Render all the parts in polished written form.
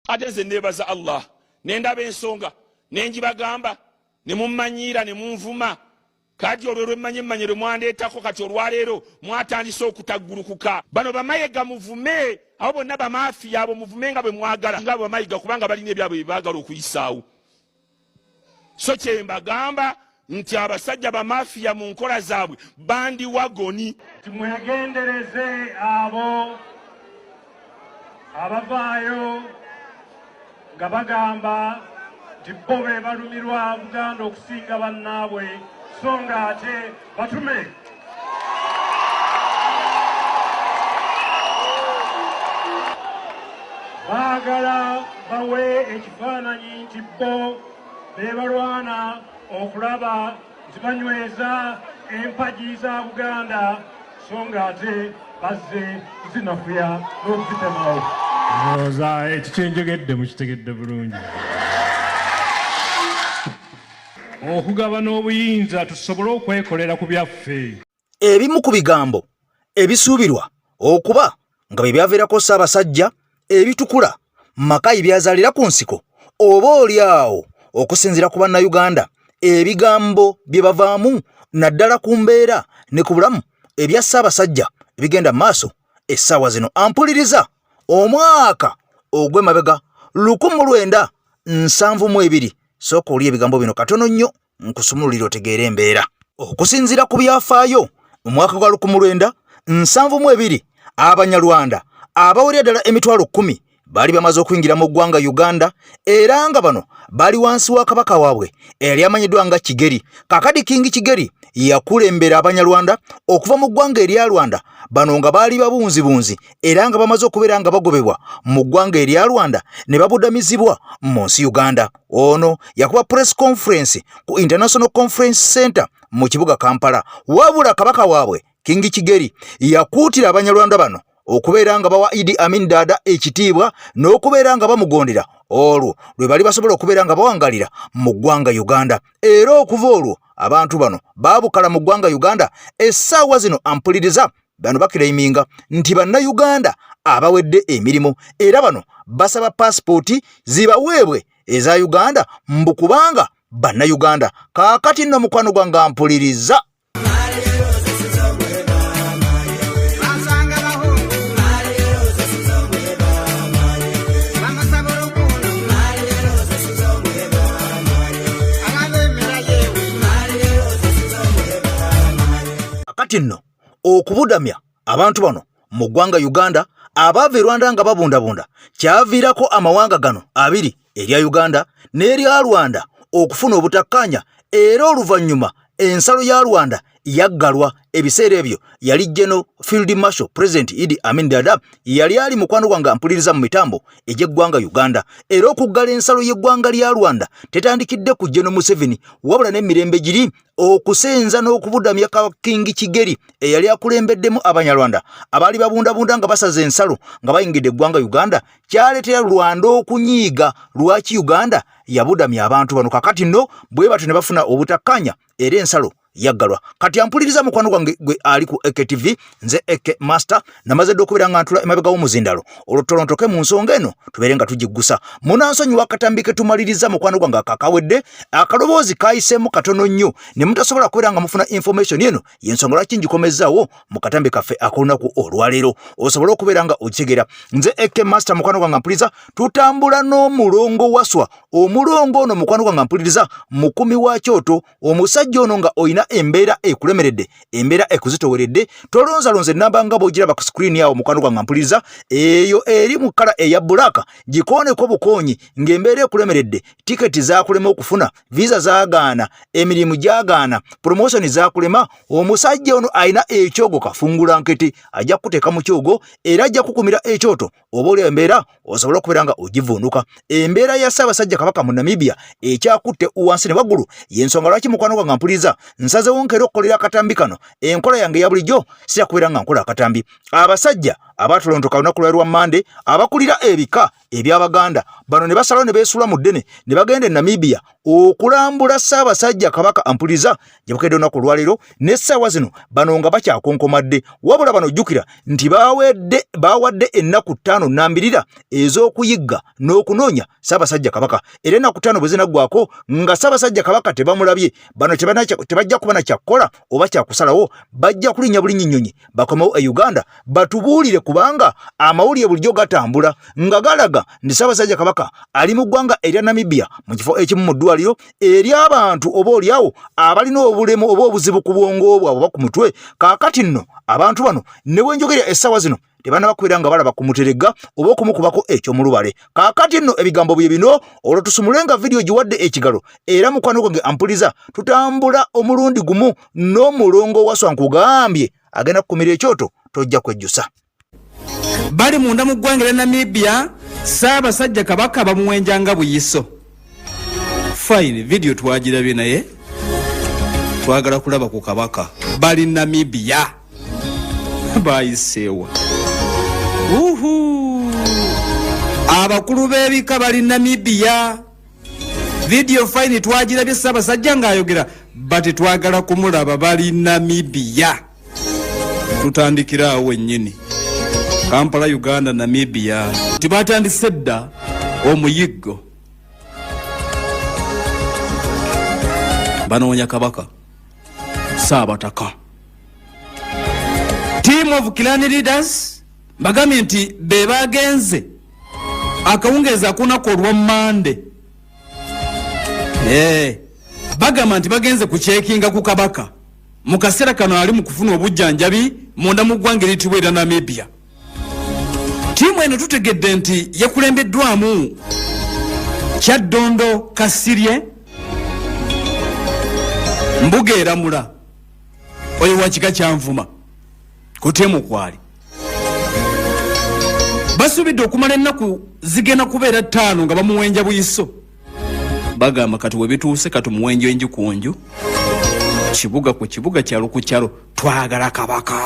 ate nze nebaza Allah nendaba ensonga nenjibagamba ne mummanyira ne munvuma kati olwo lwemmanye mwandeetako kati olwaleero mwatandise okutaggulukuka bano bamayiga muvume abo bonna bamafiya abo muvume nga bwe mwagala nga bamayiga kubanga balina ebyabwe byebaagala okuyisaawo so kyembagamba nti abasajja bamafiya mu nkola zaabwe bandi wagoni timwegendereze abo abavaayo nga bagamba nti bo be balumirwa Buganda okusinga bannaabwe so nga ate batume baagala bawe ekifaananyi nti bo be balwana okulaba nti banyweza empagi za Buganda so nga ate bazze kuzinafuya n'okuzitemawo. Ndowooza ekikyenjogedde mukitegedde bulungi. Okugabana obuyinza tusobole okwekolera ku byaffe. Ebimu ku bigambo ebisuubirwa okuba nga bye byaviirako Ssaabasajja ebitukula maka ebyazaalira ku nsiko oba oliawo okusinziira ku bannayuganda ebigambo bye bavaamu naddala ku mbeera ne ku bulamu ebya Ssaabasajja ebigenda maaso essaawa zino. Ampuliriza omwaka ogw'emabega 1972 sooka oli ebigambo bino katono nnyo nkusumululira otegeera embeera. Okusinziira ku byafaayo mu mwaka gwa 1972 Abanyarwanda abawerera ddala emitwalo 10 baali bamaze okuyingira mu ggwanga Uganda era nga bano baali wansi wa kabaka waabwe eyali amanyiddwa nga Kigeri. Kakadi King Kigeri yakulembera Abanyarwanda okuva mu ggwanga erya Rwanda bano nga baali babunzibunzi era nga bamaze okubeera nga bagobebwa mu ggwanga erya Rwanda ne babuddamizibwa mu nsi Uganda. Ono yakuba press conference ku International Conference Center mu kibuga Kampala wabula kabaka waabwe King Kigeri yakuutira Abanyarwanda bano okubeera nga bawa Idi Amin Dada ekitiibwa n'okubeera nga bamugondera olwo lwe bali basobola okubeera nga bawangalira mu ggwanga Uganda. Era okuva olwo abantu bano baabukala mu ggwanga Uganda. Essaawa zino ampuliriza bano bakiraiminga nti bannayuganda abawedde emirimu era bano basaba paasipooti zibaweebwe eza Uganda mbu kubanga bannayuganda. Kaakati nno mukwano gwange ampuliriza kati nno okubudamya abantu bano mu ggwanga Uganda abaava e Rwanda nga babundabunda kyaviirako amawanga gano abiri erya Uganda n'erya Rwanda okufuna obutakkaanya era oluvannyuma ensalo ya Rwanda yaggalwa. Ebiseera ebyo yali General Field Marshal President Idi Amin Dada yali ali mukwano gwange ampuliriza mu mitambo egy'eggwanga Uganda. Era okuggala ensalo y'eggwanga lya Rwanda tetandikidde ku General Museveni wabula n'emirembe giri okusenza n'okubudamya ka King Kigeri eyali akulembeddemu Abanyarwanda abaali babundabunda nga basaza ensalo nga bayingidde eggwanga Uganda kyaleetera Rwanda okunyiiga lwaki Uganda yabudamya abantu bano. Kakati nno bwe batyo ne bafuna obutakkaanya era ensalo yaggalwa. Kati ampuliriza mukwano gwange gwe ali ku EKTV nze Eke Master namaze okubeera nga ntula emabega w'omuzindalo olutolontoke mu nsonga eno tubeere nga tugiggusa munansonyiwa akatambi ke tumaliriza mukwano gwange akakawedde akaloboozi kayiseemu katono nnyo ne mutasobola kubeera nga mufuna information eno y'ensonga lwaki ngikomezaawo mu katambi kaffe ak'olunaku olwaleero osobola okubeera nga okitegeera. Nze Eke Master mukwano gwange mpuliriza tutambula n'omulongo waswa. Omulongo ono mukwano gwange mpuliriza mukumi wa Kyoto. Omusajja ono nga oyina embeera ekulemeredde embeera ekuzitoweredde tolonzalonze namba nga bw'ogiraba ku screen yawo mukwano gwange mpuliriza eyo eri mu kkala eya bbulaaka gikooneko bukoonyi ng'embeera ekulemeredde tiketi zaakulema okufuna visa zaagaana emirimu gyagaana promotion zaakulema. Omusajja ono ayina ekyogo kafungula nkete ajja kuteeka mu kyogo era ajja kukumira ekyoto oba oli embeera osobola okubeera nga ogivunduka. Embeera ya Ssaabasajja Kabaka mu Namibia ekyakutte wansi ne waggulu y'ensonga lwaki mukwano gwange mpuliriza nsazewo nkera okukolera akatambi kano enkola yange ya bulijjo sija kubeera nga nkola akatambi. Abasajja abatolontoka olunaku lwa Mande abakulira ebika eby'Abaganda bano ne basalawo ne beesula mu ddene ne bagenda e Namibia okulambula Ssaabasajja Kabaka Ampuliza gye bukedde olunaku olwaleero n'essaawa zino bano nga bakyakonkomadde wabula bano jjukira nti bawadde ennaku 5 nnambirira ez'okuyigga n'okunoonya Ssaabasajja Kabaka era ennaku 5 bwe zinaggwako nga Ssaabasajja Kabaka tebamulabye bano tebajja kuba na kyakkola oba kyakusalawo bajja kulinnya buli nnyonyi bakomewo e Uganda batubuulire kubanga amawulire bulijjo gatambula nga galaga ndi Ssaabasajja Kabaka ali mu ggwanga erya Namibia mu kifo ekimu mu ddwaliro eri abantu oba olyawo abalina obulemu oba obuzibu ku bwongo bwabwe oba ku mutwe kaakati nno abantu bano ne wenjogerya essaawa zino tebana bakwera nga balaba ku muterega oba okumukubako eky'omulubale kaakati nno ebigambo bye bino olwo tusumulenga vidiyo giwadde ekigalo era mukwano gwange Ampuliza tutambula omulundi gumu n'omulongo waswa nkugambye agenda kukumira ekyoto tojja kwejjusa bali munda mu ggwanga lya Namibia Ssaabasajja Kabaka bamuwenjanga buyiso fine video twagirabye naye twagala kulaba ku Kabaka bali Namibia bayiseewa abakulu b'ebika bali Namibia video fine twagirabye Ssaabasajja ng'ayogera bati twagala kumulaba bali Namibia tutandikira awo wennyini Kampala Uganda Namibia tibatandise dda omuyiggo banoonya Kabaka Ssaabataka team of clan leaders bagambye nti be bagenze akawungeeza akunaku olwa Mande bagamba nti bagenze kucekinga ku Kabaka mu kaseera kano ali mu kufuna obujjanjabi munda mu ggwanga eritibwa erya Namibia tiimu eno tutegedde nti yakulembeddwamu Kyaddondo Kasirye Mbuga Eramula oyo wa kika kya Nvuma ku tiimu kwali basuubidde okumala ennaku zigenda kubeera 5 nga bamuwenja buyiso bagamba kati we bituuse kati muwenjo enju ku nju kibuga ku kibuga kyalo ku kyalo twagala Kabaka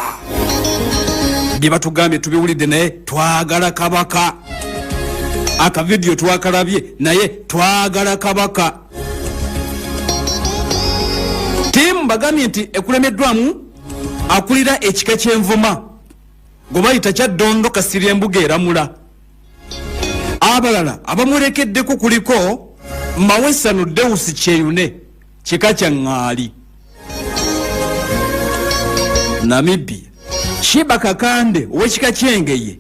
bye batugambye tubiwulidde naye twagala Kabaka aka video twakalabye naye twagala Kabaka tiimu bagambye nti ekulemeddwamu akulira ekika ky'Envuma gwe bayita Kyaddondo Kasirye Mbuga Eramula abalala abamulekeddeko kuliko Mawesano Deusi Kyeyune kika kya Ŋŋaali Namibia Shiba Kakande ow'ekika ky'Engeye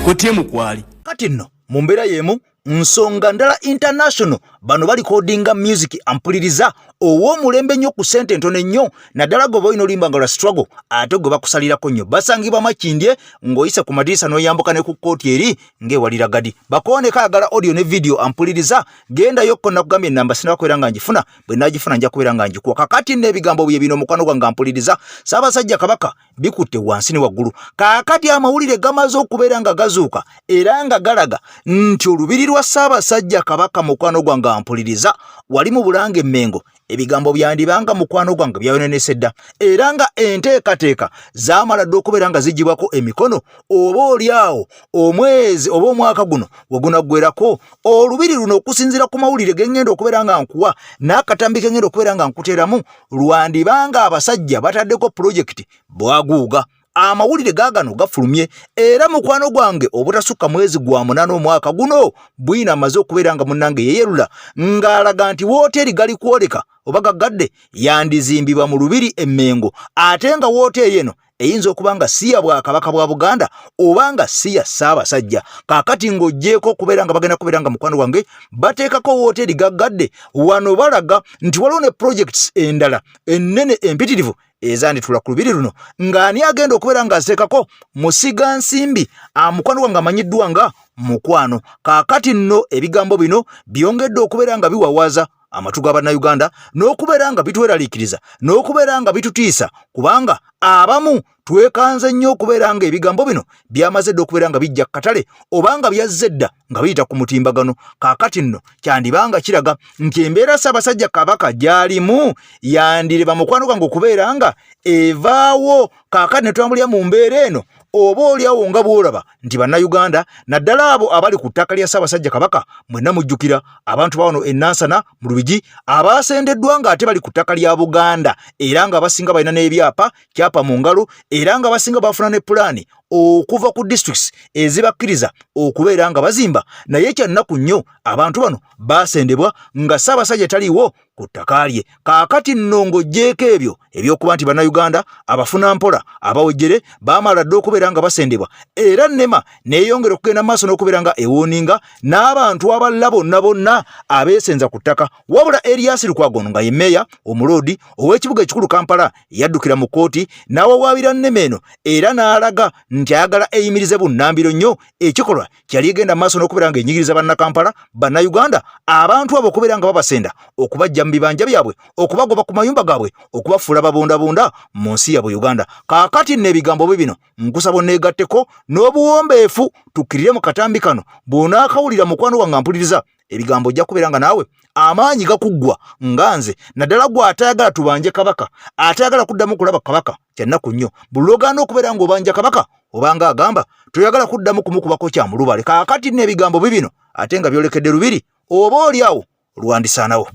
ku tiimu kwali kati nno mu mbeera y'emu nsonga ndala international bano bali codinga music Ampuliriza ow'omulembe nnyo ku ssente ntono ennyo naddala gwe boyina olimbanga lwa struggle ate gwe bakusalirako nnyo basangibwa Makindye ng'oyise ku madirisa n'oyambuka ne ku kkooti eri ng'ewalira gadi bakooneko ayagala audio ne video Ampuliriza gendayo ko nakugambye ennamba sinabakubeera nga ngifuna bwe naagifuna nja kubeera nga ngikuwa kakati n'ebigambo bye bino mukwano gwange Ampuliriza Ssaabasajja Kabaka bikutte wansi ne waggulu kaakati amawulire gamaze okubeera nga gazuuka era nga galaga nti olubiri lwa Ssaabasajja Kabaka mukwano gwange Ampuliriza wali mu Bulange Mmengo ebigambo byandibanga mukwano gwange byayonenese dda era nga enteekateeka zaamala dda okubeera nga zigibwako emikono oba olyawo omwezi oba omwaka guno we gunaggwerako olubiri luno okusinziira ku mawulire ge ŋŋenda okubeera nga nkuwa n'akatambi ke ŋŋenda okubeera nga nkuteeramu lwandibanga abasajja bataddeko pulojekiti bwaguuga amawulire gaagano gafulumye era mukwano gwange obutasukka mwezi gwa 8 omwaka guno bwina amaze okubeera nga munnange yeyerula ng'alaga nti wooteri gali kwoleka oba gaggadde yandizimbibwa mu lubiri Emmengo ate nga wooteri eno eyinza okuba nga si ya Bwakabaka bwa Buganda oba nga si ya Ssaabasajja kaakati ng'oggyeko okubeera nga bagenda kubeera nga mukwano gwange bateekako wooteri gaggadde wano balaga nti waliwo ne projects endala ennene empitirivu ezanditula ku lubiri luno ng'ani agenda okubeera ng'aziteekako musiga nsimbi mukwano gwange amanyiddwa nga mukwano kaakati nno ebigambo bino byongedde okubeera nga biwawaza amatu ga bannayuganda n'okubeera nga bitweraliikiriza n'okubeera nga bitutiisa kubanga abamu twekanze nnyo okubeera nga ebigambo bino byamaze dda okubeera nga bijja katale oba nga byazze dda nga biyita ku mutimbagano kaakati nno kyandibanga kiraga nti embeera Ssaabasajja Kabaka gy'alimu yandireba mukwano gwange okubeera nga evaawo kaakati ne twambulira mu mbeera eno oba oliawo nga bw'olaba nti bannayuganda naddala abo abali ku ttaka lya Ssaabasajja Kabaka mwenna mujjukira abantu ba wano e Nansana mu Lubigi abaasendeddwa ng'ate bali ku ttaka lya Buganda era nga basinga balina n'ebyapa kyapa mu ngalo era nga basinga bafuna ne pulaani okuva ku districts ezibakkiriza okubeera nga bazimba naye kyannaku nnyo abantu bano baasendebwa nga Ssaabasajja taliiwo ku ttaka lye. Kaakati nno ng'oggyeko ebyo ebyokuba nti bannayuganda abafuna mpola abawejjere baamala dda okubeera nga basendebwa era nnema neeyongera okugenda maaso n'okubeera nga ewooninga n'abantu abalala bonna abeesenza ku ttaka wabula Erias Lukwago nga ye mmeeya omuloodi ow'ekibuga ekikulu Kampala yaddukira mu kkooti n'awawaabira nnema eno era n'alaga nti ayagala eyimirize bunnambiro nnyo ekikolwa kyali egenda maaso n'okubeera nga enyigiriza bannakampala bannayuganda abantu abo okubeera nga babasenda okubajja mu bibanja byabwe okubagoba ku mayumba gaabwe okubafuula babondabonda mu nsi yabwe Uganda. Kaakati nno ebigambo bino nkusaba onneegatteko n'obuwombeefu tukkirire mu katambi kano bw'onaakawulira mukwano wange mpuliriza ebigambo ojja kubeera nga naawe amaanyi gakuggwa nga nze naddala gwe atayagala tubanje kabaka atayagala kuddamu kulaba kabaka kyannaku nnyo buli ogaana okubeera ng'obanja kabaka obanga agamba toyagala kuddamu kumukubako kyamulubale. Kaakati nno ebigambo bibino ate nga byolekedde lubiri oba oliawo lwandisaanawo.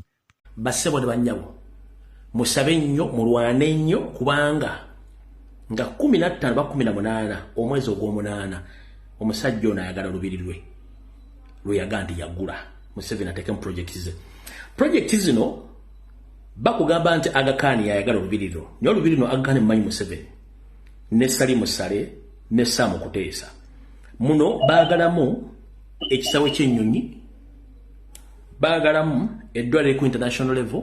Bassebo ne bannyabo musabe nnyo mulwane nnyo kubanga nga 15 ba 18 omwezi ogw'omunaana omusajja ono ayagala lubiri lwe yaga nti yagula Museveni atekemu projekti zino bakugamba nti Aga Khan yayagala olubiri lwo naye olubiri lno Aga Khan mmanyi Museveni ne Salimu Sale ne Sam Kuteesa muno baagalamu ekisawe ky'ennyonyi baagalamu eddwaliro ku international level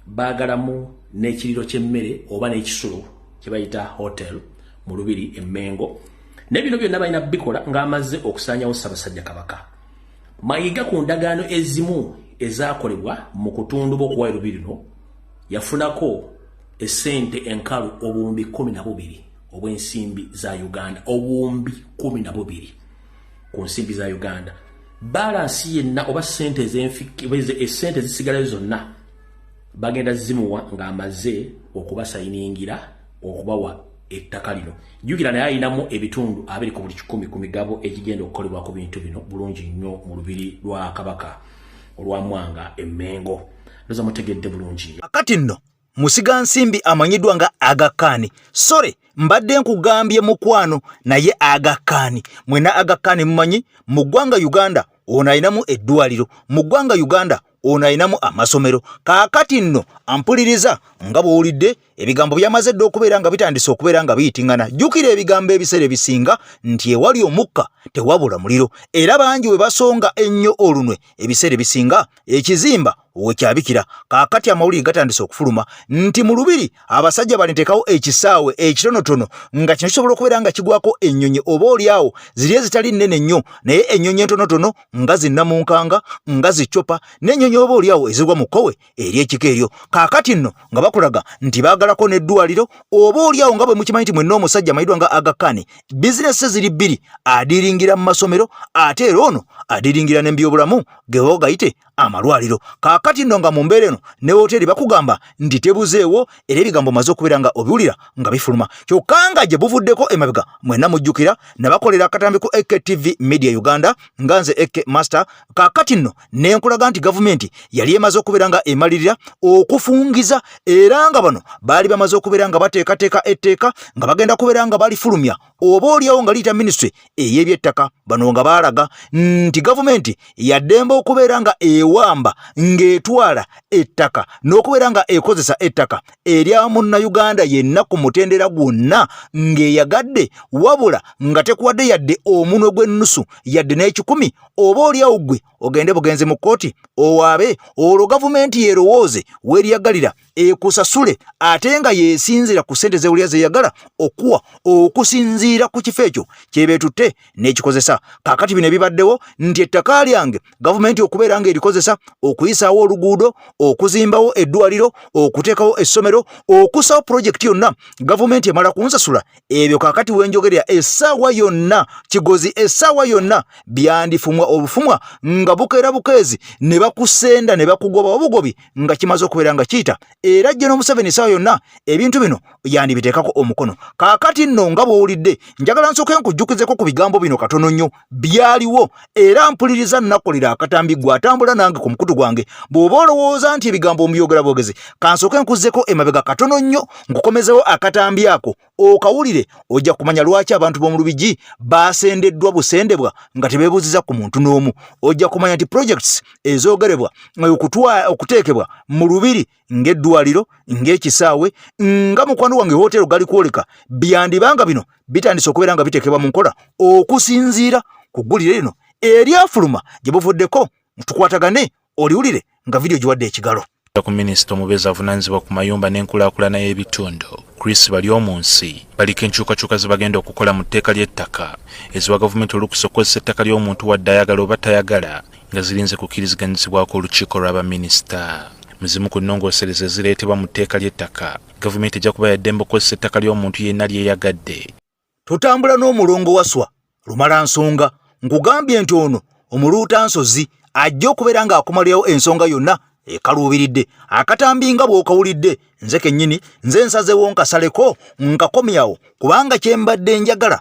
baagalamu n'ekiriro ky'emmere oba n'ekisulo kye bayita hotel mu Lubiri e Mengo ne bino byonna balina bikola ng'amaze okusaanyawo Ssaabasajja Kabaka mayiga ku ndagaano ezimu ezaakolebwa mu kutundu bw'okuwaayo Lubiri lino yafunako essente enkalu obuwumbi 12 obw'ensimbi za Uganda obuwumbi 12 ku nsimbi za Uganda balansi yenna oba ssente essente zisigalayo zonna bagenda zimuwa ng'amaze okubasayiningira okubawa ettaka lino. Jjukira naye ayinamu ebitundu 2 ku buli 10 ku migabo ekigenda okukolebwa ku bintu bino bulungi nnyo mu Lubiri lwa Kabaka olwa Mwanga e Mengo. Loza mutegedde bulungi. Akati nno musiga nsimbi amanyiddwa nga Aga Khan. Sore mbadde nkugambye mukwano naye Aga Khan. Mwena Aga Khan mumanyi mu ggwanga Uganda ono ayinamu eddwaliro mu ggwanga Uganda ono ayinamu amasomero. Kaakati nno ampuliriza nga bw'owulidde ebigambo byamaze dda okubeera nga bitandise okubeera nga biyitingana. Jjukira ebigambo ebiseera ebisinga nti ewali omukka tewabula muliro era bangi we basonga ennyo olunwe ebiseera ebisinga ekizimba wekyabikira. Kaakati amawulire gatandise okufuluma nti mu Lubiri abasajja balintekawo ekisaawe ekitonotono nga kino kisobola okubeera nga kigwako ennyonyi oba oliawo ziri ezitali nnene nnyo naye ennyonyi entonotono nga zinnamunkanga nga zicopa n'ennyonyi oba oliawo ezigwa mu kkowe eri ekika eryo. Kaakati nno nga bakulaga nti baagalako n'eddwaliro oba oliawo nga bwe mukimanyi nti mwenna omusajja amanyiddwa nga Aga Khan bizinesi ziri 2 adiringira mu masomero ate era ono adiringira n'ebyobulamu ge bagayite amalwaliro. Kaakati nno nga mu mbeera eno ne wooteri bakugamba nti tebuzeewo era ebigambo maze okubeera nga obiwulira nga bifuluma kyokka nga gye buvuddeko emabega mwenna mujjukira ne bakolera akatambi ku AKTV Media Uganda nga nze AK Master. Kaakati nno ne nkulaga nti gavumenti yali emaze okubeera nga emalirira okufungiza era nga bano baali bamaze okubeera nga bateekateeka etteeka nga bagenda kubeera nga balifulumya oba oliawo nga liyita minisitule ey'ebyettaka. Bano nga baalaga nti gavumenti yaddemba okubeera nga ewamba ng'etwala ettaka n'okubeera nga ekozesa ettaka erya munnayuganda yenna ku mutendera gwonna ng'eyagadde wabula nga tekuwadde yadde omunwe gw'ennusu yadde n'ekikumi oba oliawo ggwe ogende bugenzi mu kkooti owaabe olwo gavumenti yerowooze weeryagalira ekusasule ate nga yeesinzira ku ssente zewulya zeyagala okuwa okusinziira ku kifo ekyo kyebeetutte n'ekikozesa. Kaakati bino ebibaddewo nti ettaka lyange gavumenti okubeera nga erikozesa okuyisaawo oluguudo okuzimbawo eddwaliro okuteekawo essomero okusawo pulojekiti yonna gavumenti emala kunsasula ebyo kaakati wenjogerera essaawa yonna kigozi essaawa yonna byandifumwa obufumwa nga nga bukeera bukeezi ne bakusenda ne bakugoba obugobi nga kimaze okubeera nga kiyita era General Museveni essaawa yonna ebintu bino yandibiteekako omukono. Kaakati nno nga bw'owulidde njagala nsooke nkujjukizeko ku bigambo bino katono nnyo byaliwo era mpuliriza nnakolera akatambi gwe atambula nange ku mukutu gwange bw'oba olowooza nti ebigambo ombyogera bwogezi kansooke nkuzzeko emabega katono nnyo nkukomezewo akatambi ako okawulire ojja kumanya lwaki abantu b'omu Lubigi baasendeddwa busendebwa nga tebeebuuziza ku muntu n'omu. Ojja kumanya nti projects ezoogerebwa okuteekebwa mu Lubiri ng'eddwaliro ng'ekisaawe nga mukwano wange hoteero gali kwoleka byandibanga bino bitandise okubeera nga biteekebwa mu nkola okusinziira ku ggulire lino eryafuluma gye buvuddeko tukwatagane oliwulire nga vidiyo giwadde ekigalo. Ku minisita omubeezi avunaanyizibwa ku mayumba n'enkulaakulana y'ebitundu Chris Balyomunsi baliko enkyukakyuka ze bagenda okukola mu tteeka ly'ettaka eziwa gavumenti olukusa okukozesa ettaka ly'omuntu wadde ayagala oba tayagala nga zirinze kukkiriziganyizibwako olukiiko lw'abaminisita. Muzimu ku nnongoosereza ezireetebwa mu tteeka ly'ettaka gavumenti ejja kuba yaddembe okukozesa ettaka ly'omuntu yenna lyeyagadde. Tutambula n'omulongo waswa lumala nsonga nkugambye nti ono omuluuta nsozi ajja okubeera ng'akomalirawo ensonga yonna ekaluubiridde. Akatambi nga bw'okawulidde nze kennyini nze nsazeewo nkasaleko nkakomyawo kubanga kye mbadde njagala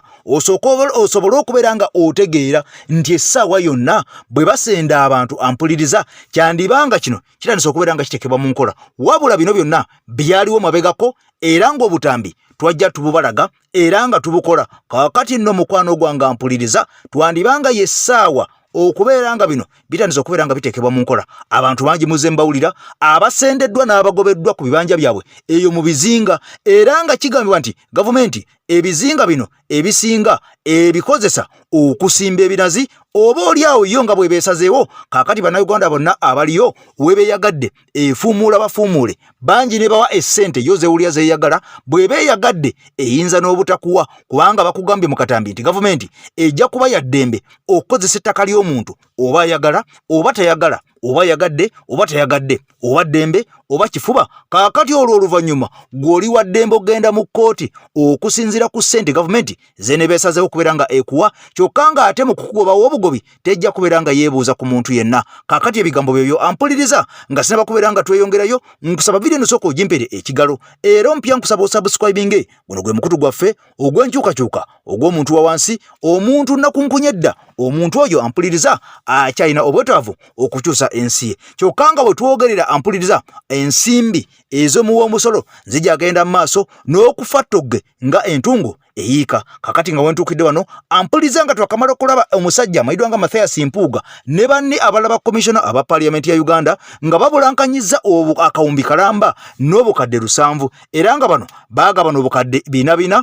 osobole okubeera nga otegeera nti essaawa yonna bwe basenda abantu ampuliriza kyandibanga kino kitandise okubeera nga kiteekebwa mu nkola wabula bino byonna byaliwo mabegako era ng'obutambi twajja tububalaga era nga tubukola. Kaakati nno mukwano gwange ampuliriza twandibanga yessaawa okubeera nga bino bitandise okubeera nga biteekebwa mu nkola. Abantu bangi muze mbawulira abasendeddwa n'abagobeddwa ku bibanja byabwe eyo mu bizinga era nga kigambibwa nti gavumenti ebizinga bino ebisinga ebikozesa okusimba ebinazi oba oliawo yo nga bwe beesazeewo. Kaakati bannayuganda bonna abaliyo we beeyagadde efuumuula bafuumuule bangi ne bawa essente yo zeewulira zeeyagala bwe beeyagadde eyinza n'obutakuwa kubanga bakugambye mu katambi nti gavumenti ejja kuba yaddembe okukozesa ettaka ly'omuntu oba ayagala oba tayagala oba yagadde oba tayagadde oba ddembe oba kifuba. Kaakati olwo oluvannyuma gw'oli wa ddembe ogenda mu kkooti okusinziira ku ssente gavumenti ze ne beesazeewo okubeera nga ekuwa kyokka nga ate mu kukugobawo obugobi tejja kubeera nga yeebuuza ku muntu yenna. Kaakati ebigambo byebyo ampuliriza nga sinaba kubeera nga tweyongerayo nkusaba vidiyo nosooka ogimpere ekigalo era ompya nkusaba osubscribinge. Guno gwe mukutu gwaffe ogw'enkyukakyuka ogw'omuntu wa wansi omuntu nnakunkunyedda omuntu oyo ampuliriza akyalina obwetaavu okukyusa ensi ye kyokka nga bwe twogerera ampuliriza ensimbi ez'omuwa omusolo zijagenda mu maaso n'okufa ttogge nga entungo eyiika. Kakati nga wentuukidde wano ampuliriza nga twakamala okulaba omusajja amayidwa nga Mathias Mpuuga ne banne abalaba komishona aba Paaliyamenti ya Uganda nga babulankanyizza akawumbi kalamba n'obukadde 700 era nga bano baagabana obukadde 400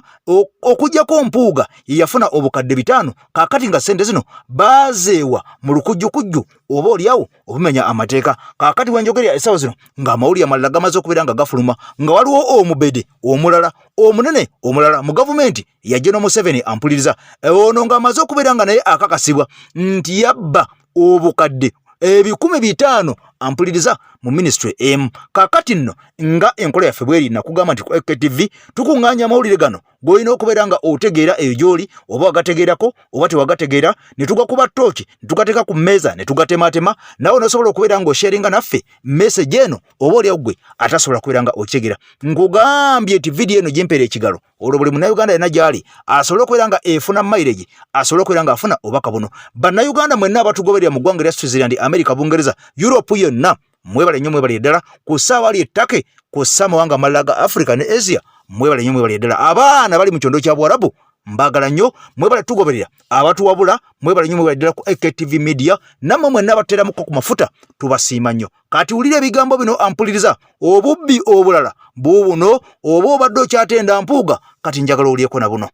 okuggyako Mpuuga yafuna obukadde 5. Kakati nga ssente zino baazeewa mu lukujjukujju oba oliawo obumenya amateeka. Kakati wenjogerera essaawa zino ng'amawulire amalala gamaze okubeera nga gafuluma nga waliwo omubede omulala omunene omulala mu gavumenti ya General Museveni ampuliriza ono ng'amaze okubeera nga naye akakasibwa nti yabba obukadde 500 ampuliriza mu ministry emu. Kaakati nno nga enkola yaffe bweri nakugamba nti ku AKTV tukuŋŋaanya amawulire gano g'olina okubeera nga otegeera eyo gy'oli oba wagategeerako oba tewagategeera ne tugakuba ttooki ne tugateeka ku mmeeza ne tugatematema nawe nosobola okubeera nga osharinga naffe message eno oba oliawo gwe atasobola kubeera nga okitegeera. Nkugambye nti vidiyo eno gyempeera ekigalo olwo buli munnayuganda yenna gy'ali asobole okubeera nga efuna mileage asobole okubeera nga afuna obubaka buno. Bannayuganda mwenna abatugoberera mu ggwanga lya Switzerland, America, Bungereza, Europe yonna mwebale nnyo mwebale ddala ku ssaawa ali ettake ku ssamawanga amalala ga Africa ne Asia mwebale nnyo mwebale ddala. Abaana bali mu kyondo kya Bwarabu mbagala nnyo mwebale tugoberera abatuwabula mwebale nnyo mwebale ddala ku AKTV Media nammwe mwenna abateeramuko ku mafuta tubasiima nnyo. Kati wulira ebigambo bino ampuliriza obubbi obulala buubuno oba obadde okyatenda Mpuuga kati njagala olyeko na buno.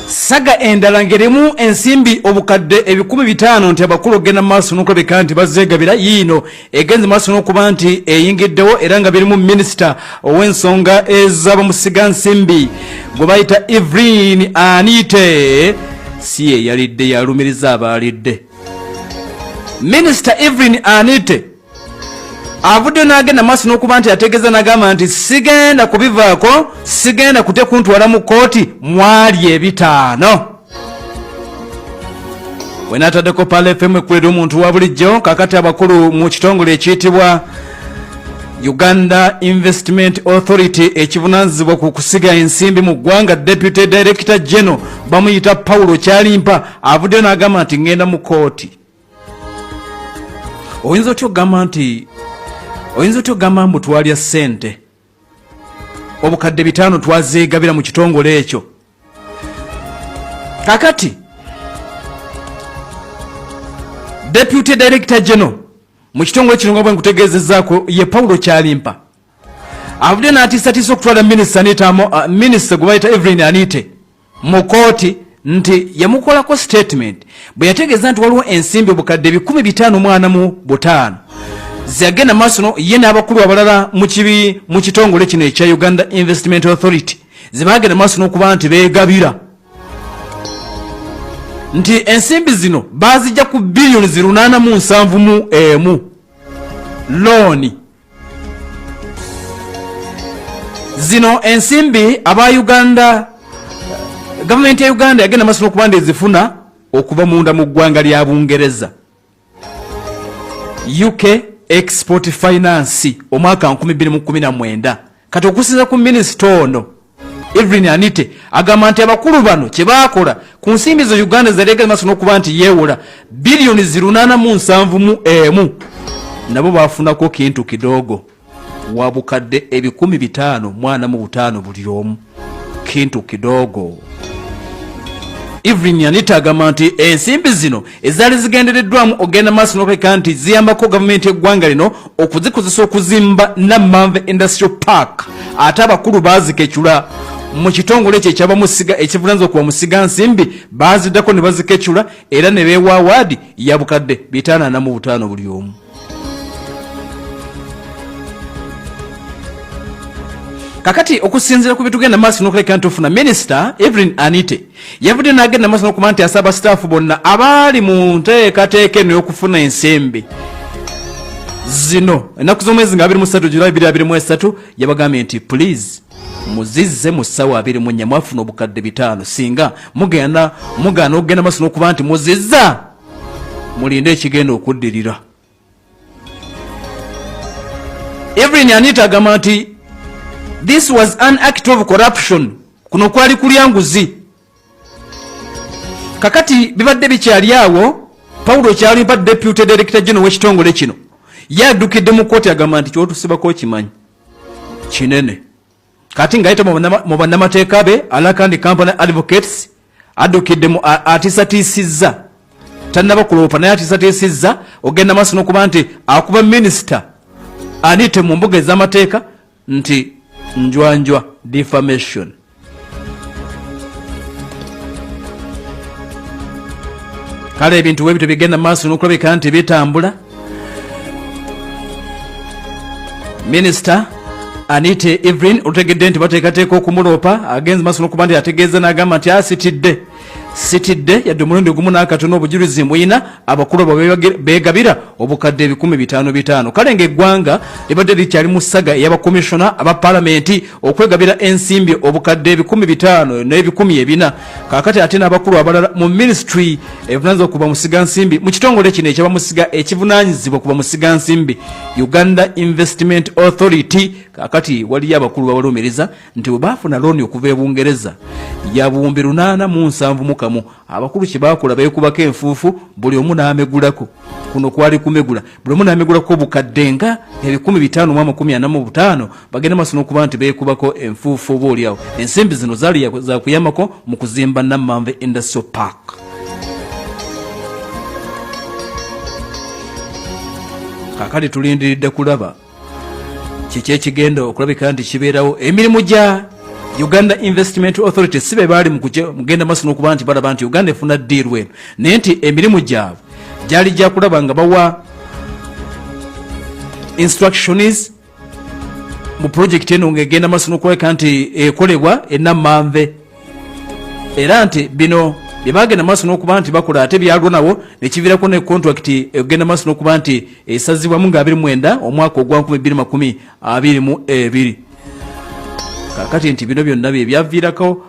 Saga endala ngerimu ensimbi obukadde 500 nti abakulu ogenda maaso n'okulabika nti bazeegabira yiino egenze maaso n'okuba nti eyingiddewo era nga birimu minisita ow'ensonga ez'abamusiga nsimbi gwe bayita Evelyn Anite si ye yalidde yalumiriza abaalidde. Minisita Evelyn Anite avudde n'agenda maaso n'okuba nti ategeeza n'agamba nti sigenda kubivaako sigenda kuntwala mu kkooti mwali 5. wenataddeko Pal FM ekulira omuntu wa bulijjo kakati abakulu mu kitongole ekiyitibwa Uganda Investment Authority ekivunaanyizibwa ku kusiga ensimbi mu ggwanga Deputy Director General bamuyita Paulo Kyalimpa avudde n'agamba nti ngenda mu kooti. Oyinza otya ogamba mbu twalya ssente obukadde 5 twazeegabira mu kitongole ekyo. Kakati Deputy Director General mu kitongole kino nga bwe nkutegeezezzaako ye Paulo Kyalimpa avudde n'atiisatiisa okutwala minisita gwe bayita Evelyn Anite mu kooti nti yamukolako statement bwe yategeeza nti waliwo ensimbi obukadde 145 zeyagenda maaso ye n'abakulu abalala mu kitongole kino ekya Uganda Investment Authority zebagenda maaso n'okuba nti beegabira nti ensimbi zino bazijja ku billions 871 loan. Zino ensimbi aba Uganda government ya Uganda yagenda maaso n'okuba nti ezifuna okuva munda mu ggwanga lya Bungereza UK Export Finance omwaka 2019. Kati okusinza ku minisita ono Evelyn Anite agamba nti abakulu bano kye baakola ku nsimbi zo Uganda zalegera maaso n'okuba nti yeewola billions 871 nabo baafunako kintu kidogo wa bukadde 545 buli omu, kintu kidogo. Evelyn Anite agamba nti ensimbi zino ezaali zigendereddwamu ogenda maaso n'okuleka nti ziyambako gavumenti y'eggwanga lino okuzikozesa okuzimba Namanve Industrial Park ate abakulu baazikecula mu kitongole ekyo ekyabamusiga ekivunaanyizibwa ku bamusiga nsimbi baaziddako ne bazikecula era ne beewa awaadi ya bukadde 545 buli omu. Kakati okusinziira ku bitugenda maaso n'okuleka nti ofuna minisita Evelyn Anite yavudde n'agenda maaso n'okuba nti asaba sitaafu bonna abaali mu nteekateeka eno y'okufuna ensimbi zino ennaku z'omwezi nga 23 Julayi 2023 yabagambye nti please muzizze mu ssaawa 24 mwafuna obukadde 5 singa mugaana okugenda maaso n'okuba nti muzizza mulinde ekigenda okuddirira. Evelyn Anite agamba nti this was an act of corruption, kuno kwali kulya nguzi. Kakati bibadde bikyali awo Paulo Kyalimpa Deputy Director General w'ekitongole kino yaddukidde mu kooti agamba nti kyotusibako kimanyi kinene. Kati ngayita mu bannamateeka be Alakandi Company Advocates addukidde mu atiisatiisizza tannaba kuloopa naye atiisatiisizza ogenda maaso n'okuba nti akuba minisita Anite mu mbuga ez'amateeka nti njwanjwa defamation. Kale ebintu webito bigenda maaso n'okulabika nti bitambula. Minisita Anite Evelyn otegedde nti bateekateeka okumuloopa agenze maaso n'okuba nti ategeeza n'agamba nti asitidde yadde omulundi gumu n'akatono obujulizi mbuyina abakulu beegabira obukadde 555. Kale ng'eggwanga libadde likyali mu ssaga ey'abakomishona aba palamenti okwegabira ensimbi obukadde 5,500 n'ebikumi 400. Kaakati ate n'abakulu abalala mu ministry evunaanyizibwa ku bamusiga nsimbi mu kitongole kino ekyabamusiga ekivunaanyizibwa ku bamusiga nsimbi Uganda Investment Authority. Kaakati waliyo abakulu babalumiriza nti bwe baafuna looni okuva e Bungereza ya buwumbi 871 abakulu kye baakola beekubako enfuufu buli omu n'amegulako. Kuno kwali kumegula buli omu n'amegulako obukadde nga 545 bagenda maaso n'okuba nti beekubako enfuufu oba oliawo. Ensimbi zino zaali za kuyambako mu kuzimba Namanve Industrial Park. Kaakati tulindiridde kulaba kiki ekigenda okulabika nti kibeerawo. Emirimu gya Uganda Investment Authority sibe baali mugenda maaso n'okuba nti balaba nti Uganda efuna deal weno naye nti emirimu gyabwe gyali gya kulaba nga bawa instructions mu project eno ng'egenda maaso n'okulabika nti ekolebwa e Namanve era nti bino bye bagenda maaso n'okuba nti bakola ate byalwo nawo ne kiviirako ne contract egenda maaso n'okuba nti esazibwamu nga 29 omwaka ogwa 2022. Kaakati nti bino byonna bye byaviirako.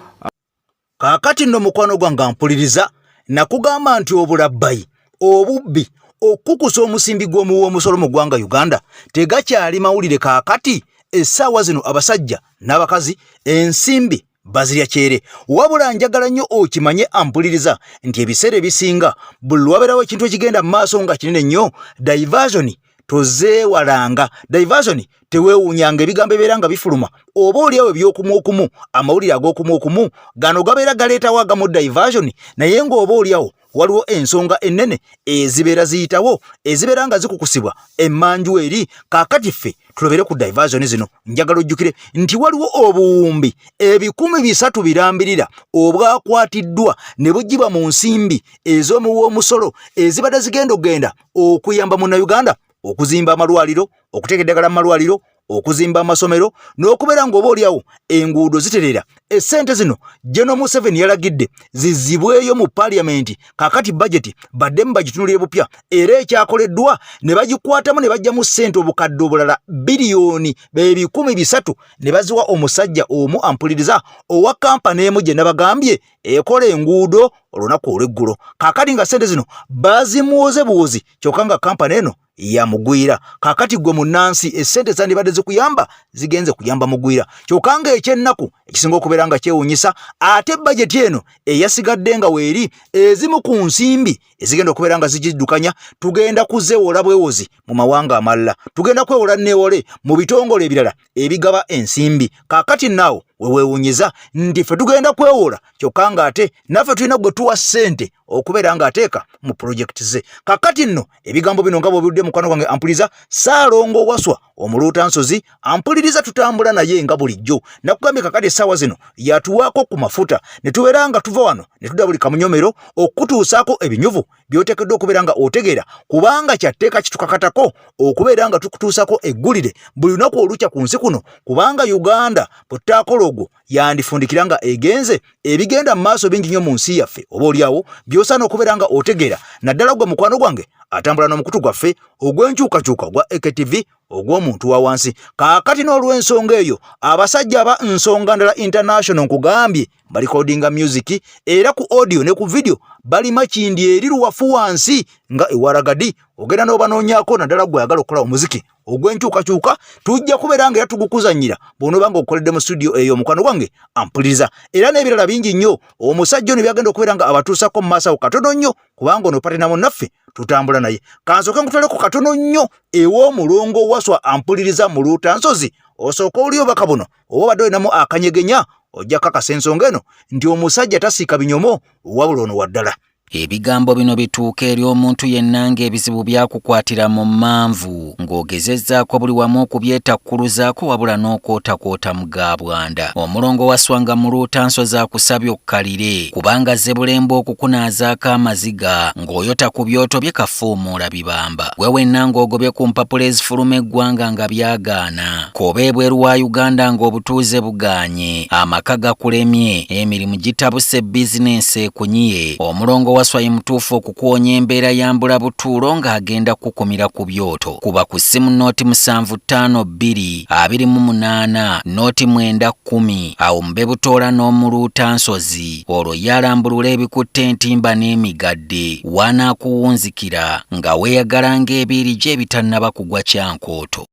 Kaakati nno mukwano gwange mpuliriza nakugamba nti obulabbayi obubbi okukusa omusimbi gw'omuwoomusolo mu ggwanga Uganda tegakyali mawulire kaakati. Essaawa zino abasajja n'abakazi ensimbi bazirya kyere. Wabula njagala nnyo okimanye ampuliriza nti ebiseera ebisinga buli lwabeerawo ekintu ekigenda mu maaso nga kinene nnyo, diversion tozeewalanga. Diversion teweewuunyanga ebigambo ebibeera nga bifuluma oba oliawo eby'okumu amawulire ag'okumu gano gabeera galeetawo agamu diversion, naye ng'oba oliawo waliwo ensonga ennene ezibeera ziyitawo ezibeera nga zikukusibwa emmanju eri. Kaakati ffe tulobere ku diversion zino. Njagala ojjukire nti waliwo obuwumbi 300 birambirira obwakwatiddwa ne bugibwa mu nsimbi ez'omuwoomusolo ezibadde zigenda okuyamba Munnayuganda okuzimba amalwaliro, okuteeka eddagala mu malwaliro, okuzimba amasomero n'okubeera ng'oba oliawo enguudo ziterera. Essente zino General Museveni yalagidde zizibweyo mu Parliament. Kaakati budget baddemu bagitunulire bupya era ekyakoleddwa ne bagikwatamu ne bajjamu ssente obukadde obulala biliyoni 300 ne baziwa omusajja omu ampuliriza owa kampani emu gye nabagambye ekola enguudo olunaku olw'eggulo. Kaakati nga ssente zino bazimuwoze buwozi kyokka nga kampani eno yamugwira. Kaakati gwe munnansi essente zandibadde zikuyamba zigenze kuyamba mugwira. Kyokka nga ekyennaku ekisinga okubeera nga kyewuunyisa ate bajeti eno eyasigadde nga weeri ezimu ku nsimbi ezigenda okubeera nga zigiddukanya tugenda kuzeewola bwewozi mu mawanga amalala, tugenda kwewola neewole mu bitongole ebirala ebigaba ensimbi. Kaakati naawo weweewuunyiza nti ffe tugenda kwewola kyokka nga ate naffe tulina gwe tuwa ssente okubeera nga ateeka mu projekiti ze. Kaakati nno ebigambo bino nga bw'obirudde mukwano gwange ampuliriza Ssaalongo Waswa omuluutansozi ampuliriza tutambula naye nga bulijjo. Nakugambye kakati essaawa zino yatuwaako ku mafuta ne tubeera nga tuva wano ne tudda buli kamunyomero okutuusaako ebinyuvu by'oteekeddwa okubeera nga otegeera kubanga kyatteeka kitukakatako okubeera nga tukutuusako eggulire buli lunaku olukya ku nsi kuno kubanga Uganda bw'etaakola ogwo yandifundikira nga egenze ebigenda mu maaso bingi nnyo mu nsi yaffe oba oliawo by'osaana okubeera nga otegeera. Naddala gwe mukwano gwange atambula n'omukutu gwaffe ogw'enkyukakyuka gwa AKTV ogw'omuntu wa wansi. Kaakati n'olw'ensonga eyo abasajja aba Nsonga Ndala International nkugambye balikodinga music era ku audio ne ku video bali makindi eri luwafu wansi nga ewaragadi. Ogenda n'obanoonyako naddala gwe ayagala okukola omuziki ogw'enkyukakyuka tujja kubeera nga era tugukuzannyira bw'onooba nga okoledde mu studio eyo mukwano gwange ampuliriza. Era n'ebirala bingi nnyo omusajja ono byagenda okubeera nga abatuusako mu maaso awo katono nnyo kubanga ono patina munnaffe tutambula naye. Kansooke nkutwaleko katono nnyo ew'omulongo Waswa ampuliriza mu Luutansozi osooka oli obaka buno oba obadde olinamu akanyegenya ojja kakasa ensonga eno nti omusajja tasiika binyomo wabula ono waddala. Ebigambo bino bituuka eri omuntu yenna ng'ebizibu byakukwatira mu manvu ng'ogezezzaako buli wamu okubyetakkuluzaako wabula n'okootakoota mu gaabwanda. Omulongo Waswa nga mu Luutansozi akusabye okkalire kubanga Zebulembe okukunaazaako amaziga ng'oyota ku byoto bye kafuumuula bibamba. Gwe wenna ng'ogobye ku mpapula ezifuluma eggwanga nga byagaana koba ebweru wa Uganda ng'obutuuze bugaanye, amaka gakulemye, emirimu gitabuse, bizinensi ekunyiye. Omulongo Waswa ye mutuufu okukuwonya embeera ya mbula butuulo ng'agenda kukumira ku byoto. Kuba ku ssimu nooti 752228 nooti 910 awo mube butoola n'omu Luutansozi olwo yalambulula ebikutte entimba n'emigadde wanaakuwunzikira nga weeyagala ng'ebiiri gye ebitannaba kugwa kyankooto.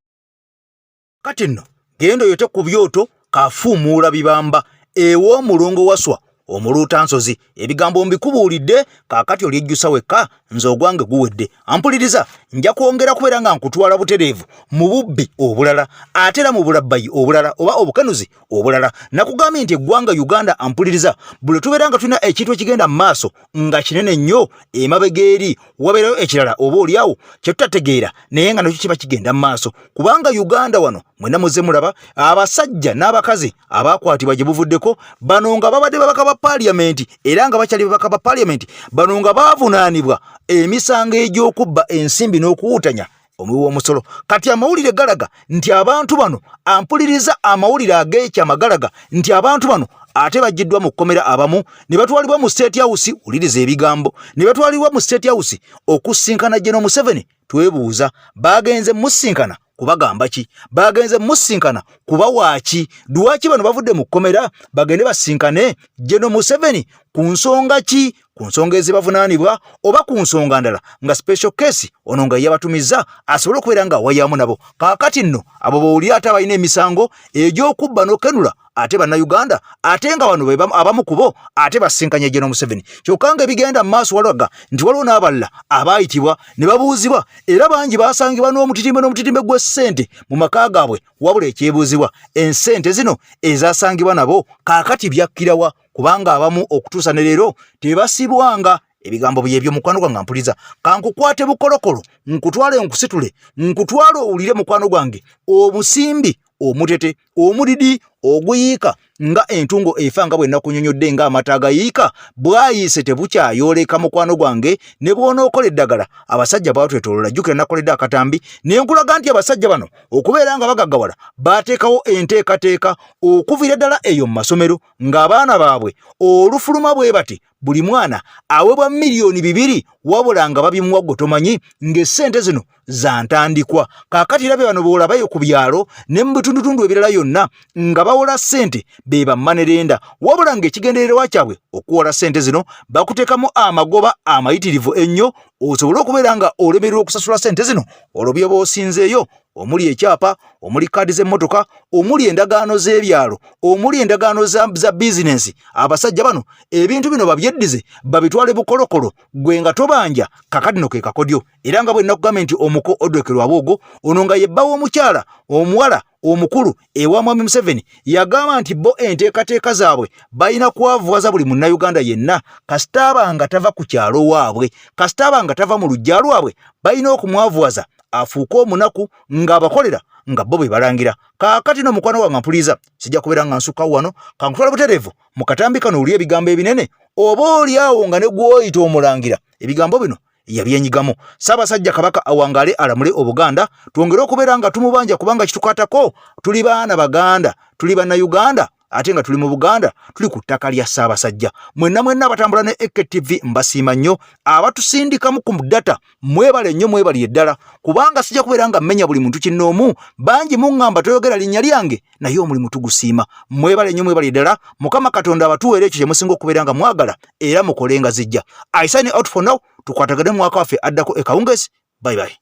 Kati nno genda oyote ku byoto kafuumuula bibamba ew'omulongo Waswa omuluutansozi. Ebigambo mbikubuulidde kaakati olyejjusa wekka nze ogwange guwedde. Ampuliriza nja kwongera kubeera nga nkutwala butereevu mu bubbi obulala ate era mu bulabbayi obulala oba obukanuzi obulala. Nakugambye nti eggwanga Uganda ampuliriza buli tubeera nga tulina ekintu ekigenda mu maaso nga kinene nnyo emabega eri wabeerayo ekirala oba oliawo kye tutategeera naye nga nakyo kiba kigenda mu maaso kubanga Uganda wano mwena muze mulaba abasajja n'abakazi abaakwatibwa gye buvuddeko bano nga babadde babaka ba Parliament era nga bakyali babaka ba Parliament bano nga baavunaanibwa emisango egy'okubba ensimbi n'okuwutanya omuwoomusolo. Kati amawulire galaga nti abantu bano ampuliriza amawulire ag'ekyama galaga nti abantu bano ate bajiddwa mu kkomera abamu ne batwalibwa mu State House. Uliriza ebigambo, ne batwalibwa mu State House okusinkana General Museveni. Twebuuza bagenze musinkana kubagamba ki bagenze musinkana kuba waaki lwaki bano bavudde mu kkomera bagende basinkane General Museveni ku nsonga ki ku nsonga ezibavunaanibwa oba ku nsonga ndala nga special case ono nga yabatumizza asobole okubeera nga awayamu nabo kaakati nno abo bawuli ate abalina emisango egy'okubba n'okenula ate bannayuganda ate nga bano abamu kubo ate basinkanye General Museveni kyokka nga ebigenda mu maaso walaga nti waliwo n'abalala abaayitibwa ne babuuzibwa era bangi baasangibwa n'omutitimbe gw'essente mu maka gaabwe wabula ekyebuuzibwa ensente zino ezaasangibwa nabo kaakati byakkirawa kubanga abamu okutuusa ne leero tebasibwanga ebigambo byebyo mukwano gwange mpuliza kankukwate bukolokolo nkutwale nkusitule nkutwale owulire mukwano gwange omusimbi omutete omudidi oguyiika nga entungo efanga bwe nakunyonyodde nga amata agayiika bwayiise tebukyayoleka mukwano gwange ne bw'onookola eddagala abasajja baatwetolola jjukira nakoledde akatambi ne nkulaga nti abasajja bano okubeera nga bagaggawala baateekawo enteekateeka okuviira ddala eyo mu masomero ng'abaana baabwe olufuluma bwe bati buli mwana aweebwa miliyoni 2 wabula nga babimuwa gwe tomanyi ng'essente zino za ntandikwa kaakati era be bano boolabayo ku byalo ne mu bitundutundu ebirala yonna nga bawola ssente be bammanerenda wabula ng'ekigendererwa kyabwe okuwola ssente zino bakuteekamu amagoba amayitirivu ennyo osobole okubeera nga olemererwa okusasula ssente zino olwo byoba osinzeeyo omuli ekyapa omuli kaadi z'emmotoka omuli endagaano z'ebyalo omuli endagaano za bizinensi abasajja bano ebintu bino babyeddize babitwale bukolokolo gwe nga tobanja kakadino ke kakodyo era nga bwe nakugambye nti omuko odwekerwa bwogo ono nga yebbawo omukyala omuwala omukulu ewa Mwami Museveni yagamba nti bo enteekateeka zaabwe balina kwavuwaza buli munnayuganda yenna kasitaaba nga tava ku kyalo waabwe kasitaaba nga tava mu lujja lwabwe balina okumwavuwaza afuuka omunaku ng'abakolera nga bo bwe balangira kaakati no mukwano wange mpuliza sijja kubeera nga nsukkawo wano kankutwala butereevu mu katambi kano oli ebigambo ebinene oba oli awo nga ne gw'oyita omulangira ebigambo bino yabyenyigamu Ssaabasajja Kabaka awangaale alamule Obuganda twongere okubeera nga tumubanja kubanga kitukwatako tuli baana Baganda tuli bannayuganda ate nga tuli mu Buganda tuli ku ttaka lya Ssaabasajja mwenna abatambula ne EKTV mbasiima nnyo abatusindikamu ku data mwebale nnyo mwebalire ddala kubanga sijja kubeera nga mmenya buli muntu kinnoomu bangi muŋŋamba toyogera linnya lyange naye omulimu tugusiima mwebale nnyo mwebalire ddala Mukama Katonda abatuweera ekyo kye musinga okubeera nga mwagala era mukole nga zijja I sign out for now tukwatagane mwaka waffe addako ekawungezi bye bye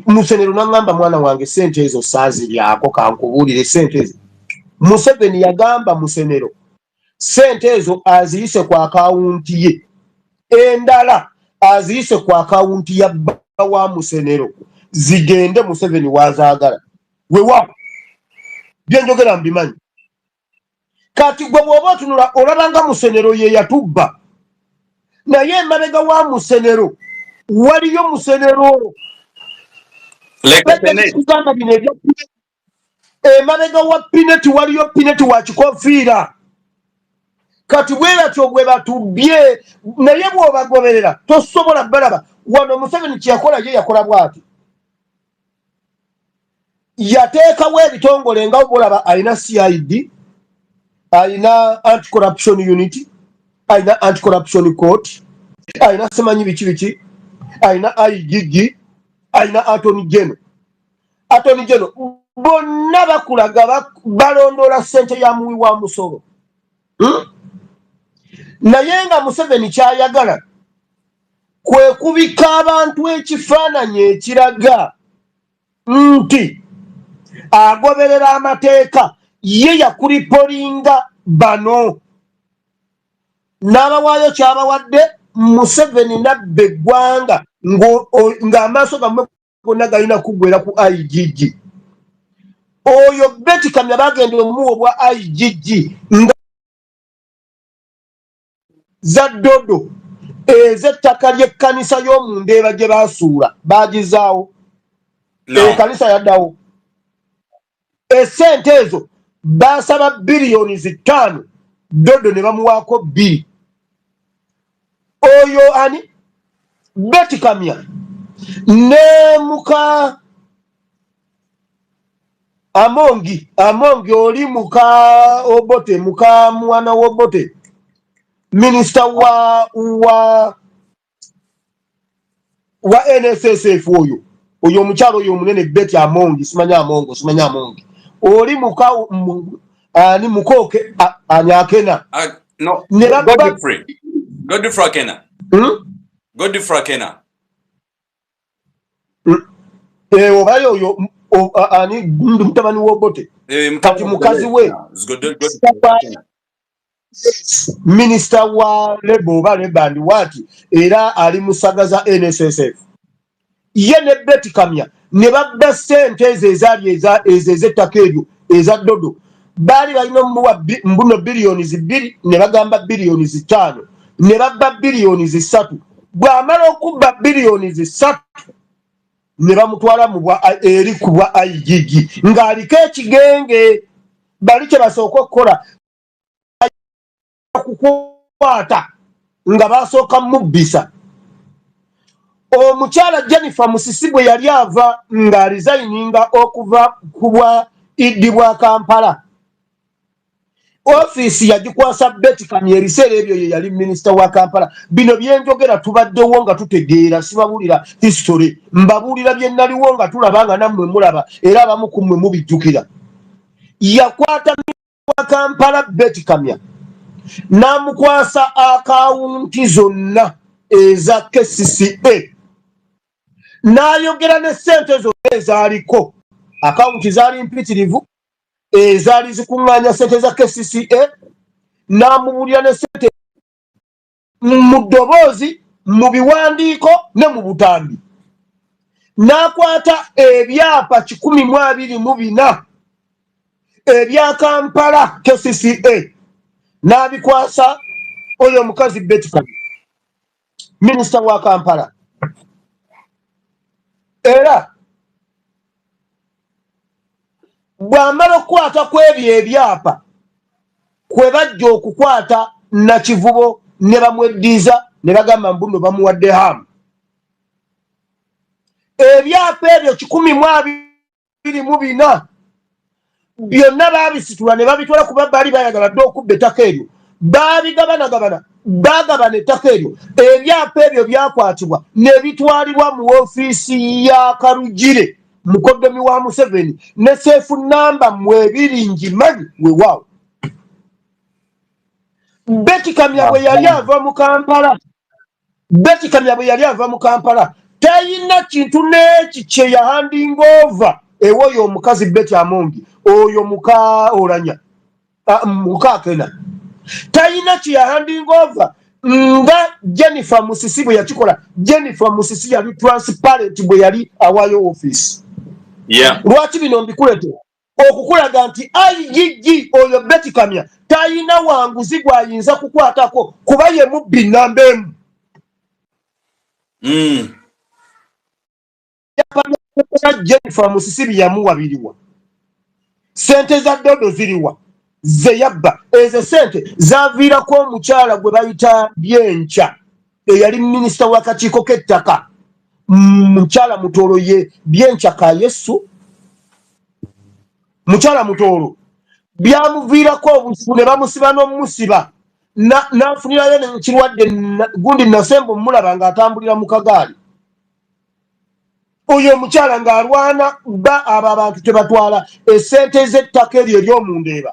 Musenero nangamba mwana wange sente ezo saaziryako kankubuulire sente ezo Museveni yagamba Musenero sente ezo aziyise ku akawunti ye endala aziyise ku akawunti ya baba wa Musenero zigende Museveni wazaagala wewa byenjogera mbimanyi kati gwe bw'oba otunula olabanga Musenero ye yatubba naye emabega wa Musenero waliyo Musenero emabega wa Pineti waliyo Pineti wa kikofiira kati bwebatyo gwe batubbye naye bw'obagoberera tosobola balaba wano Museveni kyeyakola ye yakola bw'ati yateekawo ebitongole nga bulaba alina CID alina anti-corruption unit alina anti-corruption court alina simanyi biki alina IGG alina attorney general bonna bakulaga balondola ssente ya muwi wa musolo naye nga Museveni kyayagala kwe kubika abantu ekifaananyi ekiraga nti agoberera amateeka ye yakulipolinga bano n'abawaayo kyabawadde Museveni nabba eggwanga ng'amaaso gammwe gonna galina kuggwera ku IGG oyo Betty Kamya bagenda omuwo bwa IGG nga za dodo ez'ettaka ly'ekkanisa y'omundeeba gye basuula bagizaawo ekkanisa yaddawo essente ezo basaba biliyoni 5 dodo ne bamuwaako 2 oyo ani Betty Kamya ne muka Amongi oli muka Obote muka mwana Obote minister wa NSSF oyo oyo omukyalo oyo omunene Betty Amongi simanya Amongi oli ani mukoke anyakena no Godfrey Akena Godfrey Akena obayo oyo ani mutabani wobote kati mukazi we Minister wa Lebo bale bandi wati era ali musagaza NSSF ye ne Betty Kamya ne babba sente ezettaka eryo eza dodo bali balina mbuno biliyoni 2 ne bagamba biliyoni 5 ne babba biliyoni 3 bwamala okubba biliyoni 3 ne bamutwala mu eri kubwa IGG ng'aliko ekigenge bali kye basooka okukola kukwata nga basooka mubbisa omukyala Jennifer Musisibwe yali ava nga resigninga okuva kubwa iddi bwa Kampala ofisi yagikwasa Betty Kamya ebiseera ebyo ye yali minister wa Kampala bino byenjogera tubaddewo nga tutegeera sibabulira history mbabulira bye naliwo nga tulaba nga nammwe mulaba era abamu ku mmwe mubijjukira yakwata wa Kampala Betty Kamya namukwasa akawunti zonna eza KCCA n'ayogera ne ssente zonna ezaaliko akawunti zaali mpitirivu ezaali zikuŋŋaanya ssente za KCCA n'amubulira ne ssente mu ddoboozi mu biwandiiko ne mu butambi n'akwata ebyapa 124 ebya Kampala KCCA n'abikwasa oyo omukazi Betty Kamya minisita wa Kampala era bw'amala okukwata kw'ebyo ebyapa kwe bajja okukwata Nakivubo ne bamweddiza ne bagamba mbuno bamuwadde hamu ebyapa ebyo 124 byonna baabisitula ne babitwala kuba baali bayagala dde okubba ettaka eryo bagabana ettaka eryo ebyapa ebyo byakwatibwa ne bitwalibwa mu ofiisi ya Karugire mukoddomi wa Museveni ne seefu namba mwebiringi manyi weewaawo Betty Kamya bwe yali ava mu Kampala tayina kintu n'eki kye yahandinga ova ewoyo omukazi Betty Amongi oyo muka Oranya Akena tayina kye yahandinga ova nga Jennifer Musisi bwe yakikola Jennifer Musisi yali transparent bwe yali awayo office lwaki bino mbikuletera okukulaga nti IGG oyo Betty Kamya tayina wanguzi gwayinza kukwatako kuba ye mubbi namba emu Jennifer Musisi yamuwabiriwa sente za dodo ziriwa ze yabba ezo sente zaviirako omukyala gwe bayita Byenca eyali minisita w'akakiiko k'ettaka mukyala Mutoolo ye Byenca Kayesu mukyala Mutoolo byamuviirako obuzibu ne bamusiba n'omusiba n'afunirayo nekirwadde gundi Nasembo mulaba ng'atambulira mu kagaali oyo omukyala ng'alwana abo abantu tebatwala essente z'ettaka eryo ery'omundeeba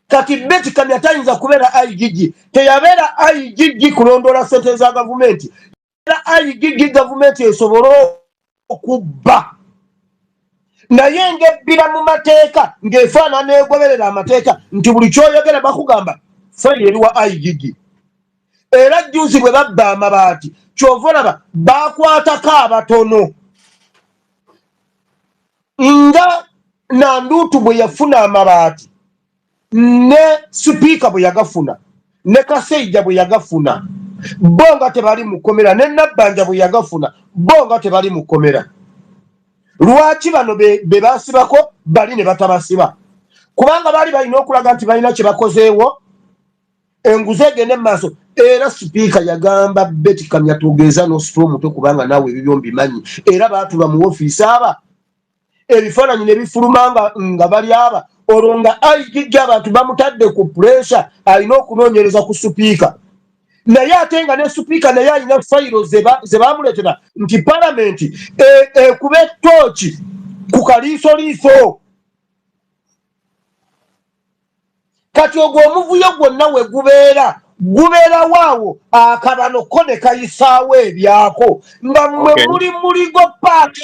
kati Betty Kamya tayinza kubeera IGG teyabeera IGG kulondoola ssente za gavumenti era IGG gavumenti esobole okubba naye ng'ebbira mu mateeka ng'efaanana egoberera amateeka nti buli kyoyogera bakugamba fayiri eri wa IGG era jjuzi bwe babba amabaati kyova olaba bakwatako abatono nga Nanduutu bwe yafuna amabaati ne sipiika bwe yagafuna ne Kaseija bwe yagafuna bo nga tebali mu kkomera ne Nabbanja bwe yagafuna bo nga tebali mu kkomera lwaki bano be basibako bali ne batabasiba kubanga baali balina okulaga nti balina kye bakozeewo enguzi egende maaso era sipiika yagamba Betty Kamya tugeza n'ositula omutwe kubanga naawe ebibyo mbimanyi era baatula mu ofiisi aba ebifaananyi ne bifuluma nga bali aba olwo nga IGG abantu bamutadde ku pureesha alina okunoonyereza ku sipiika naye ate nga ne supiika naye alina fayiro ze bamuleetera nti palamenti kuba ettooki ku kaliisoliiso. Kati ogwo omuvuyo gwonna we gubeera waawo akabano ko ne kayisaawo ebyako nga mmwe muli mu legal part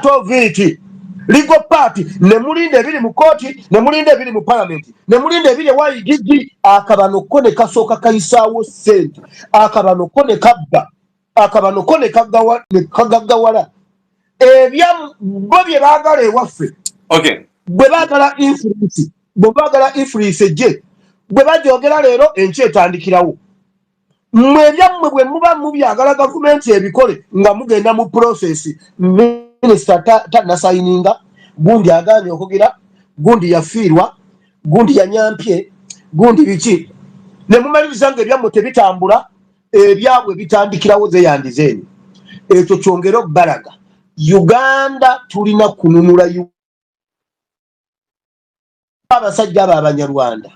of it. Legal party ne mulinda ebiri mu kooti ne mulinda ebiri mu palamenti ne mulinda ebiri ewa igigi akabano ko ne kasooka kayisaawo ssente akabano ko ne kabba akabano ko ne kagaggawala bo bye baagala ewaffe bwe baagala influence bwe baagala influence ejje bwe bajogera leero enki etandikirawo mmwe ebyammwe bwe muba mubyagala gavumenti ebikole nga mugenda mu process minisita tannasayininga gundi agaanye okugira gundi yafiirwa gundi yanyampye gundi biki ne mumaliriza nga ebyammwe tebitambula ebyabwe bitandikirawo zeyandizeeni ekyo kyongera okubalaga Uganda tulina kununula abasajja abo abanyarwanda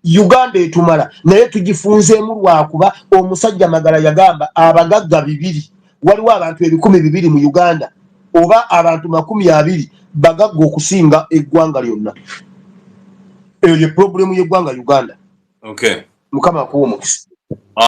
Uganda etumala naye tugifunzeemu lwakuba omusajja Magala yagamba abagagga 2 waliwo abantu 200 mu Uganda oba abantu 20 bagagga okusinga eggwanga lyonna. Eyo ye problemu y'eggwanga Uganda. Mukama kuwomukisa.